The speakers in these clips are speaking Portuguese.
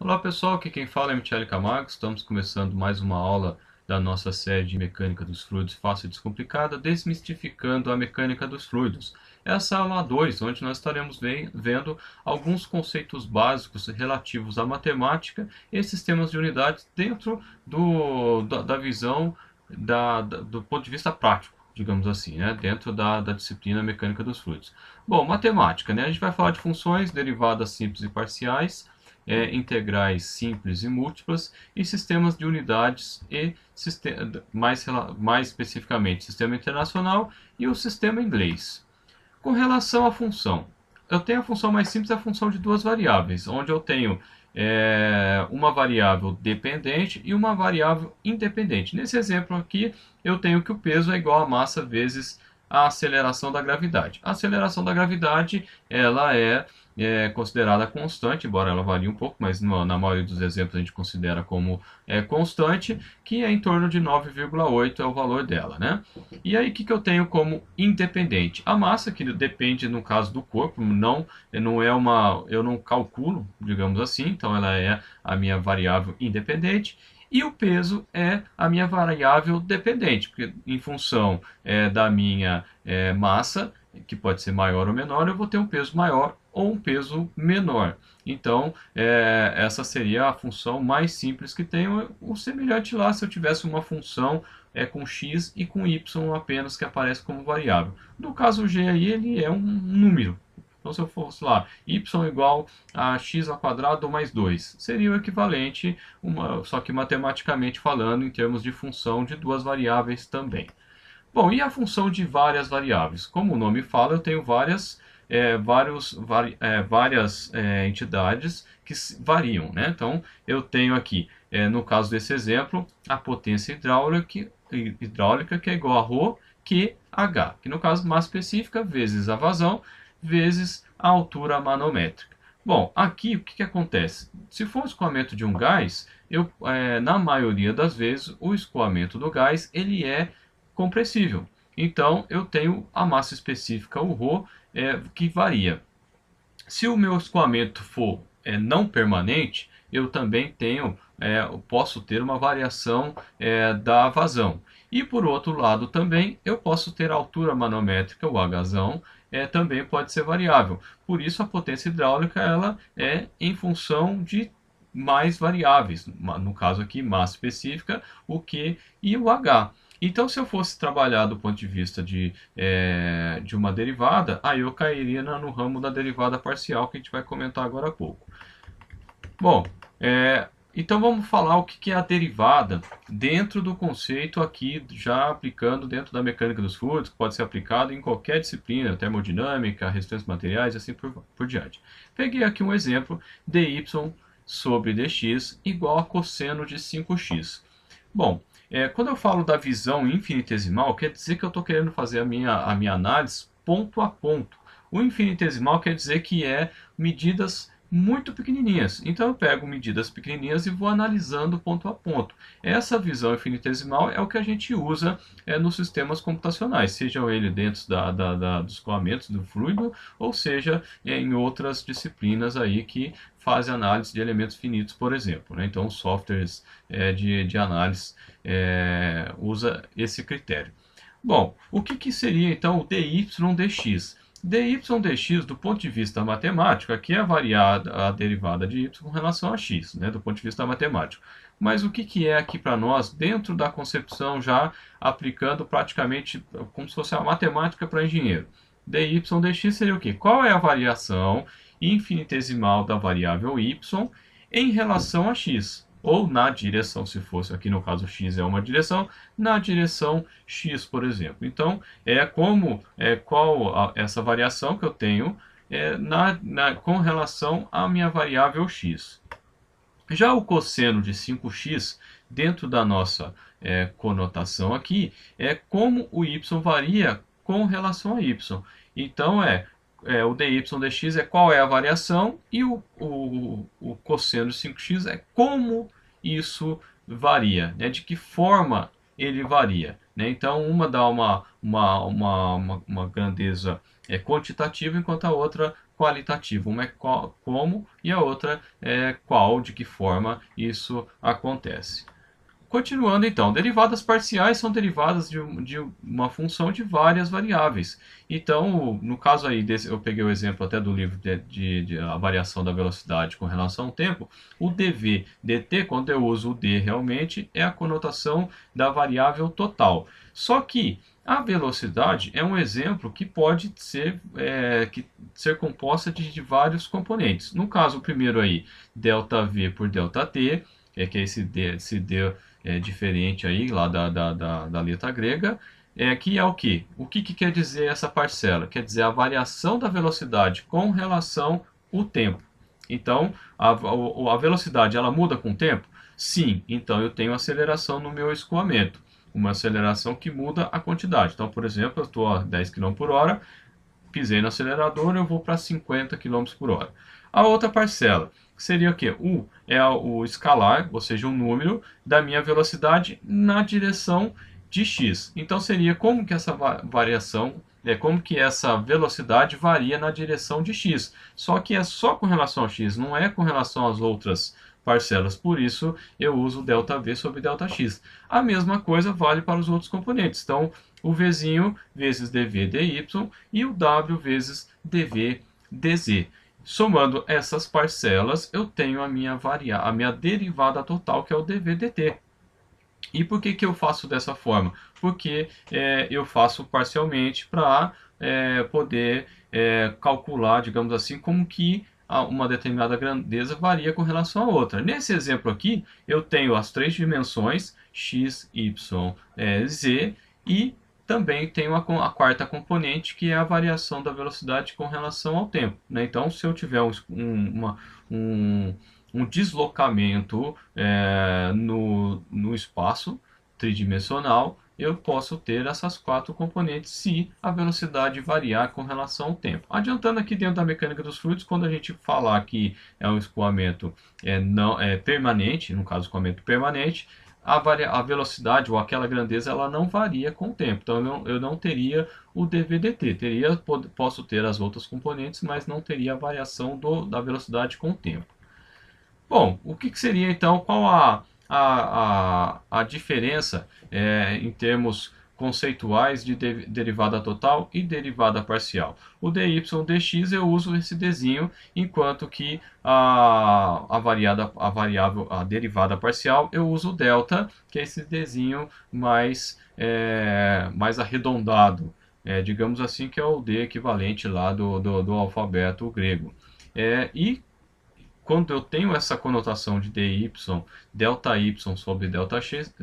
Olá pessoal, aqui quem fala é Michele Camargo. Estamos começando mais uma aula da nossa série de Mecânica dos Fluidos Fácil e Descomplicada, desmistificando a mecânica dos fluidos. Essa é a aula 2, onde nós estaremos vendo alguns conceitos básicos relativos à matemática e sistemas de unidades dentro da visão do ponto de vista prático, digamos assim, né? Dentro da disciplina Mecânica dos Fluidos. Bom, matemática, né? A gente vai falar de funções, derivadas simples e parciais, integrais simples e múltiplas e sistemas de unidades e mais especificamente sistema internacional e o sistema inglês. Com relação à função, eu tenho a função mais simples, a função de duas variáveis, onde eu tenho uma variável dependente e uma variável independente. Nesse exemplo aqui, eu tenho que o peso é igual a massa vezes a aceleração da gravidade. A aceleração da gravidade ela é considerada constante, embora ela varie um pouco, mas na maioria dos exemplos a gente considera como constante, que é em torno de 9,8 é o valor dela, né? E aí, o que eu tenho como independente? A massa, que depende, no caso do corpo, não é uma, eu não calculo, digamos assim, então ela é a minha variável independente. E o peso é a minha variável dependente, porque em função da minha massa, que pode ser maior ou menor, eu vou ter um peso maior ou um peso menor. Então, essa seria a função mais simples que tenho. O semelhante lá, se eu tivesse uma função com x e com y apenas que aparece como variável. No caso g aí, ele é um número. Então, se eu fosse lá, y igual a x ao quadrado mais 2, seria o equivalente, só que matematicamente falando, em termos de função de duas variáveis também. Bom, e a função de várias variáveis? Como o nome fala, eu tenho várias entidades que variam, né? Então, eu tenho aqui, no caso desse exemplo, a potência hidráulica que é igual a ρ QH, que no caso massa específica vezes a vazão vezes a altura manométrica. Bom, aqui o que acontece? Se for o escoamento de um gás, na maioria das vezes o escoamento do gás ele é compressível. Então eu tenho a massa específica, o ρ, que varia. Se o meu escoamento for não permanente, eu também posso ter uma variação da vazão. E por outro lado também eu posso ter a altura manométrica, o Hzão, também pode ser variável. Por isso a potência hidráulica ela é em função de mais variáveis, no caso aqui massa específica, o Q e o H. Então, se eu fosse trabalhar do ponto de vista de uma derivada, aí eu cairia no ramo da derivada parcial, que a gente vai comentar agora há pouco. Bom, então vamos falar o que é a derivada dentro do conceito aqui, já aplicando dentro da mecânica dos fluidos, que pode ser aplicado em qualquer disciplina, termodinâmica, resistência de materiais e assim por diante. Peguei aqui um exemplo, dy sobre dx igual a cosseno de 5x. Bom, quando eu falo da visão infinitesimal, quer dizer que eu estou querendo fazer a minha análise ponto a ponto. O infinitesimal quer dizer que é medidas muito pequenininhas. Então eu pego medidas pequenininhas e vou analisando ponto a ponto. Essa visão infinitesimal é o que a gente usa nos sistemas computacionais, sejam eles dentro dos escoamentos do fluido, ou seja, em outras disciplinas aí que fazem análise de elementos finitos, por exemplo, né? Então, softwares de análise usa esse critério. Bom, o que seria então o dy dx? Dy dx, do ponto de vista matemático, aqui é variada a derivada de y com relação a x, né, do ponto de vista matemático. Mas o que é aqui para nós, dentro da concepção já aplicando praticamente como se fosse a matemática para engenheiro? Dy dx seria o quê? Qual é a variação infinitesimal da variável y em relação a x? Ou na direção, se fosse aqui no caso x é uma direção, na direção x, por exemplo. Então, essa variação que eu tenho com relação à minha variável x. Já o cosseno de 5x, dentro da nossa conotação aqui, é como o y varia com relação a y. Então, o dy dx é qual é a variação e o cosseno de 5x é como isso varia, né? De que forma ele varia, né? Então, uma dá uma grandeza quantitativa, enquanto a outra qualitativo. Uma é como e a outra é qual, de que forma isso acontece. Continuando então, derivadas parciais são derivadas de uma função de várias variáveis. Então, no caso aí, eu peguei o exemplo até do livro de a variação da velocidade com relação ao tempo, o dv dt, quando eu uso o d realmente, é a conotação da variável total. Só que a velocidade é um exemplo que pode ser composta de vários componentes. No caso, o primeiro aí, ΔV por ΔT, que é esse d diferente aí, lá da letra grega, que é o quê? O que quer dizer essa parcela? Quer dizer a variação da velocidade com relação ao tempo. Então, a velocidade ela muda com o tempo? Sim, então eu tenho aceleração no meu escoamento. Uma aceleração que muda a quantidade. Então, por exemplo, eu estou a 10 km por hora, pisei no acelerador, eu vou para 50 km por hora. A outra parcela seria o quê? U é o escalar, ou seja, o número da minha velocidade na direção de x. Então seria como que essa variação, como que essa velocidade varia na direção de x. Só que é só com relação a x, não é com relação às outras parcelas. Por isso eu uso ΔV sobre ΔX. A mesma coisa vale para os outros componentes. Então o Vzinho vezes dv dy e o w vezes dv dz. Somando essas parcelas, eu tenho a minha derivada total, que é o dv dt. E por que eu faço dessa forma? Porque eu faço parcialmente para poder calcular, digamos assim, como que uma determinada grandeza varia com relação a outra. Nesse exemplo aqui, eu tenho as três dimensões, x, y, z, e também tenho a quarta componente, que é a variação da velocidade com relação ao tempo, né? Então, se eu tiver um, um deslocamento no espaço tridimensional, eu posso ter essas quatro componentes se a velocidade variar com relação ao tempo. Adiantando aqui dentro da mecânica dos fluidos, quando a gente falar que é um escoamento não, permanente, no caso escoamento permanente, a velocidade ou aquela grandeza ela não varia com o tempo. Então eu não teria o dv/dt. Posso ter as outras componentes, mas não teria a variação da velocidade com o tempo. Bom, o que seria então, qual a diferença em termos conceituais de derivada total e derivada parcial? O dy dx eu uso esse dzinho, enquanto que a derivada parcial eu uso o delta, que é esse dzinho mais arredondado. Digamos assim que é o d equivalente lá do alfabeto grego. E quando eu tenho essa conotação de dy, delta y sobre delta x,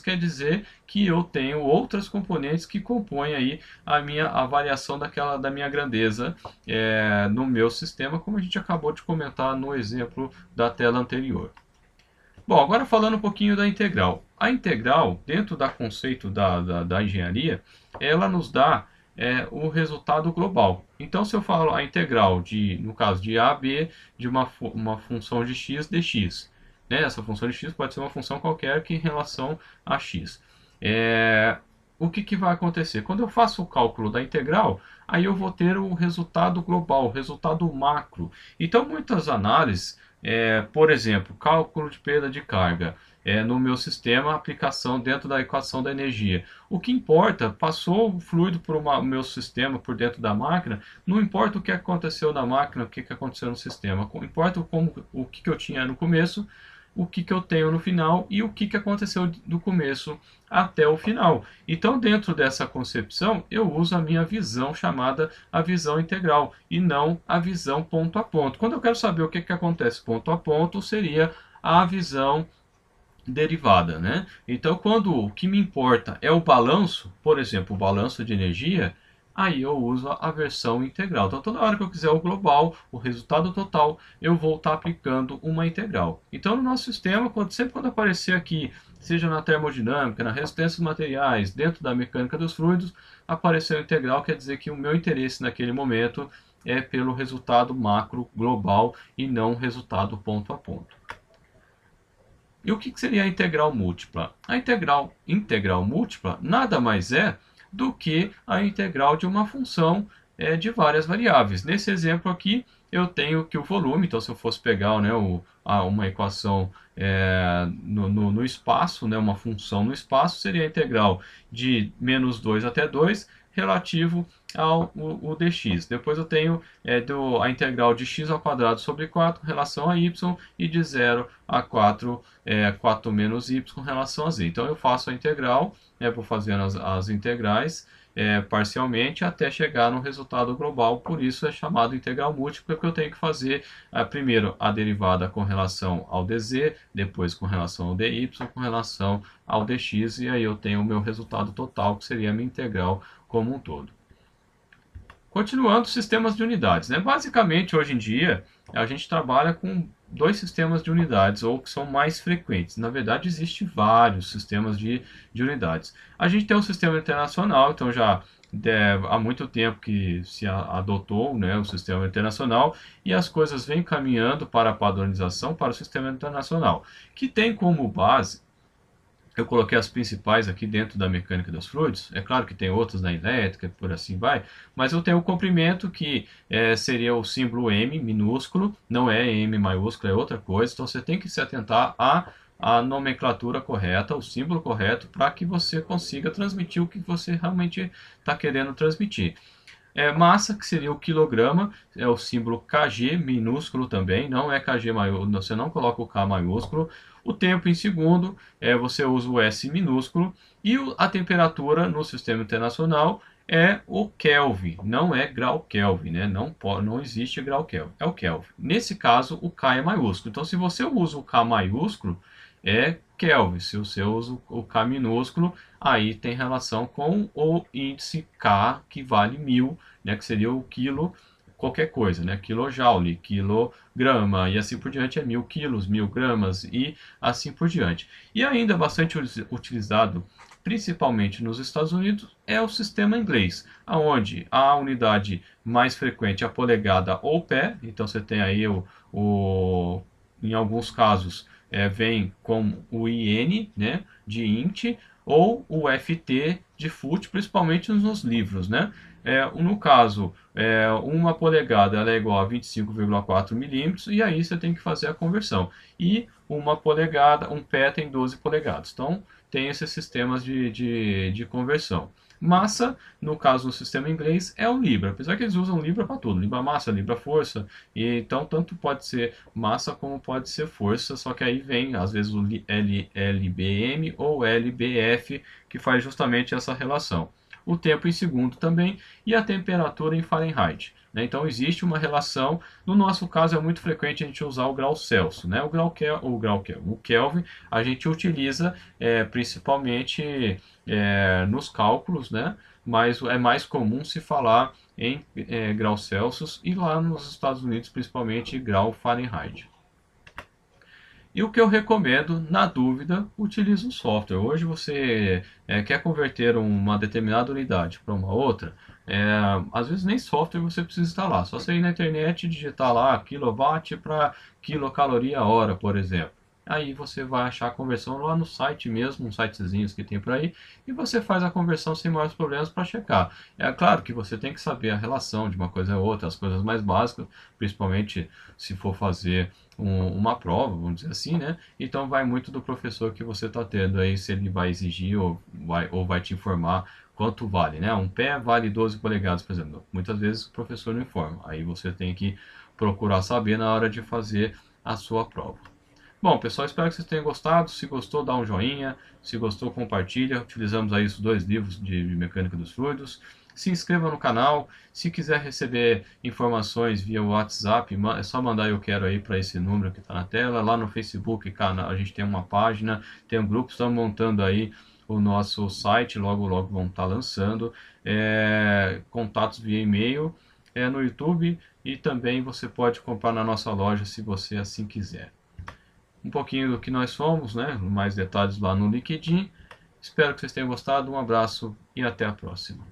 quer dizer que eu tenho outras componentes que compõem aí a variação da minha grandeza no meu sistema, como a gente acabou de comentar no exemplo da tela anterior. Bom, agora falando um pouquinho da integral. A integral, dentro do conceito da engenharia, ela nos dá o resultado global. Então, se eu falo a integral no caso de a a b, de uma função de x dx, né? Essa função de x pode ser uma função qualquer que em relação a x. O que vai acontecer? Quando eu faço o cálculo da integral, aí eu vou ter o resultado global, o resultado macro. Então, muitas análises, por exemplo, cálculo de perda de carga, no meu sistema, aplicação dentro da equação da energia. O que importa, passou o fluido para o meu sistema, por dentro da máquina, não importa o que aconteceu na máquina, o que aconteceu no sistema, importa o que eu tinha no começo, o que eu tenho no final e o que aconteceu do começo até o final. Então, dentro dessa concepção, eu uso a minha visão chamada a visão integral e não a visão ponto a ponto. Quando eu quero saber o que acontece ponto a ponto, seria a visão derivada, né? Então, quando o que me importa é o balanço, por exemplo, o balanço de energia, aí eu uso a versão integral. Então, toda hora que eu quiser o global, o resultado total, eu vou estar aplicando uma integral. Então, no nosso sistema, sempre quando aparecer aqui, seja na termodinâmica, na resistência dos materiais, dentro da mecânica dos fluidos, apareceu integral, quer dizer que o meu interesse naquele momento é pelo resultado macro global e não resultado ponto a ponto. E o que seria a integral múltipla? A integral múltipla nada mais é do que a integral de uma função de várias variáveis. Nesse exemplo aqui, eu tenho que o volume, então se eu fosse pegar, né, uma equação no espaço, né, uma função no espaço, seria a integral de menos 2 até 2 relativo ao o dx. Depois eu tenho a integral de x ao quadrado sobre 4 em relação a y e de 0 a 4, 4 menos y com relação a z. Então eu faço a integral, vou fazendo as integrais parcialmente até chegar no resultado global, por isso é chamado integral múltipla, porque eu tenho que fazer primeiro a derivada com relação ao dz, depois com relação ao dy, com relação ao dx, e aí eu tenho o meu resultado total, que seria a minha integral como um todo. Continuando, sistemas de unidades. Né? Basicamente, hoje em dia, a gente trabalha com dois sistemas de unidades, ou que são mais frequentes. Na verdade, existem vários sistemas de unidades. A gente tem um sistema internacional, então já há muito tempo que se adotou, né, o sistema internacional, e as coisas vêm caminhando para a padronização para o sistema internacional, que tem como base. Eu coloquei as principais aqui dentro da mecânica dos fluidos. É claro que tem outras na elétrica, por assim vai. Mas eu tenho o comprimento que seria o símbolo M minúsculo. Não é M maiúsculo, é outra coisa. Então você tem que se atentar à nomenclatura correta, o símbolo correto, para que você consiga transmitir o que você realmente está querendo transmitir. Massa, que seria o quilograma, é o símbolo kg minúsculo também, não é kg maiúsculo, você não coloca o K maiúsculo. O tempo em segundo, você usa o S minúsculo. E a temperatura no sistema internacional é o Kelvin, não é grau Kelvin, né? Não existe grau Kelvin, é o Kelvin. Nesse caso, o K é maiúsculo. Então, se você usa o K maiúsculo, é Kelvin. Se você usa o K minúsculo, aí tem relação com o índice K, que vale 1000, né, que seria o quilo, qualquer coisa, né, quilojoule, quilograma, e assim por diante, é 1000 quilos, 1000 gramas, e assim por diante. E ainda bastante utilizado, principalmente nos Estados Unidos, é o sistema inglês, onde a unidade mais frequente é a polegada ou pé, então você tem aí em alguns casos, vem com o IN, né, de int, ou o FT de foot, principalmente nos livros, né? No caso, 1 polegada ela é igual a 25,4 milímetros, e aí você tem que fazer a conversão. E 1 polegada, um pé tem 12 polegadas. Então, tem esses sistemas de conversão. Massa, no caso do sistema inglês, é o Libra, apesar que eles usam Libra para tudo, Libra massa, Libra força, e então tanto pode ser massa como pode ser força, só que aí vem às vezes o LBM ou LBF, que faz justamente essa relação. O tempo em segundo também e a temperatura em Fahrenheit. Né? Então existe uma relação. No nosso caso é muito frequente a gente usar o grau Celsius, né? O Kelvin a gente utiliza principalmente nos cálculos, né? Mas é mais comum se falar em grau Celsius e lá nos Estados Unidos principalmente grau Fahrenheit. E o que eu recomendo, na dúvida, utilize um software. Hoje você quer converter uma determinada unidade para uma outra, às vezes nem software você precisa instalar. Só você ir na internet e digitar lá quilowatt para quilocaloria hora, por exemplo. Aí você vai achar a conversão lá no site mesmo, uns sitezinhos que tem por aí, e você faz a conversão sem maiores problemas para checar. É claro que você tem que saber a relação de uma coisa a outra, as coisas mais básicas, principalmente se for fazer uma prova, vamos dizer assim, né? Então vai muito do professor que você está tendo aí, se ele vai exigir ou vai te informar quanto vale, né? Um pé vale 12 polegadas, por exemplo. Muitas vezes o professor não informa, aí você tem que procurar saber na hora de fazer a sua prova. Bom, pessoal, espero que vocês tenham gostado. Se gostou, dá um joinha. Se gostou, compartilha. Utilizamos aí os dois livros de mecânica dos fluidos. Se inscreva no canal. Se quiser receber informações via WhatsApp, é só mandar eu quero aí para esse número que está na tela. Lá no Facebook, a gente tem uma página, tem um grupo, estamos montando aí o nosso site, logo logo vão estar lançando. Contatos via e-mail, no YouTube, e também você pode comprar na nossa loja se você assim quiser. Um pouquinho do que nós somos, né? Mais detalhes lá no LinkedIn. Espero que vocês tenham gostado. Um abraço e até a próxima.